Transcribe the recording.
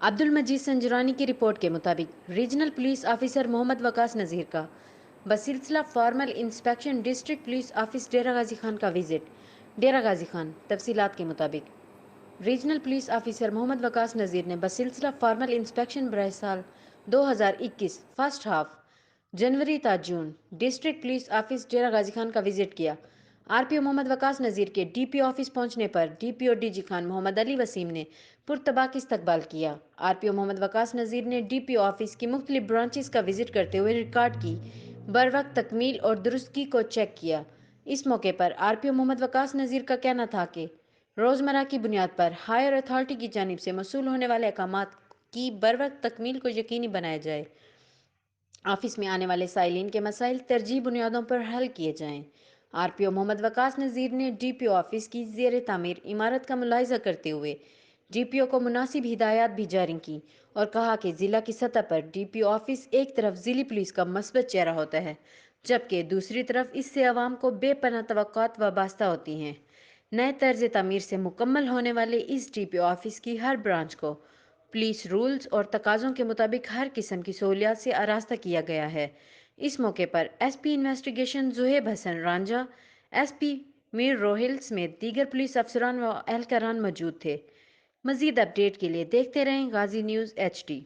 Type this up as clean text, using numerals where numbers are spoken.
عبد المجید سنجرانی کی رپورٹ کے مطابق regional police officer Muhammad Waqas Nazir کا بسلسلہ formal inspection district police office Dera Ghazi Khan کا وزٹ ڈیرہ غازی خان۔ تفصیلات کے مطابق regional police officer Muhammad Waqas Nazir نے بسلسلہ فارمل انسپیکشن برائے سال 2021 فرسٹ ہاف جنوری تا جون district police office Dera Ghazi Khan کا وزٹ کیا۔ آر پی او محمد وقاص نذیر کے ڈی پی او آفس پہنچنے پر D P O D G Khan Muhammad Ali Waseem نے پرتباک استقبال کیا۔ آر پی او محمد وقاص نذیر نے ڈی پی او آفس کی مختلف برانچز کا وزٹ کرتے ہوئے ریکارڈ کی بروقت تکمیل اور درستگی کو چیک کیا۔ اس موقع پر آر پی او محمد وقاص نذیر کا کہنا تھا کہ روزمرہ کی بنیاد پر ہائر اتھارٹی کی جانب سے موصول ہونے والے احکامات کی بروقت تکمیل کو یقینی بنایا جائے۔ آفس میں آنے والے سائلین کے مسائل ترجیحی بنیادوں پر حل کیے جائیں۔ آر پی او محمد وقاص نذیر نے ڈی پی او آفس کی زیر تعمیر عمارت کا ملاحظہ کرتے ہوئے ڈی پی او کو مناسب ہدایات بھی جاری کی اور کہا کہ ضلع کی سطح پر ڈی پی او آفس ایک طرف ضلعی پولیس کا مثبت چہرہ ہوتا ہے جبکہ دوسری طرف اس سے عوام کو بے پناہ توقعات وابستہ ہوتی ہیں۔ نئے طرز تعمیر سے مکمل ہونے والے اس ڈی پی او آفس کی ہر برانچ کو پولیس رولز اور تقاضوں کے مطابق ہر قسم کی سہولیات سے آراستہ کیا گیا ہے۔ اس موقع پر ایس پی انویسٹیگیشن زہیب حسن رانجھا، ایس پی میر روہل سمیت دیگر پولیس افسران و اہلکاران موجود تھے۔ مزید اپڈیٹ کے لیے دیکھتے رہیں غازی نیوز HD۔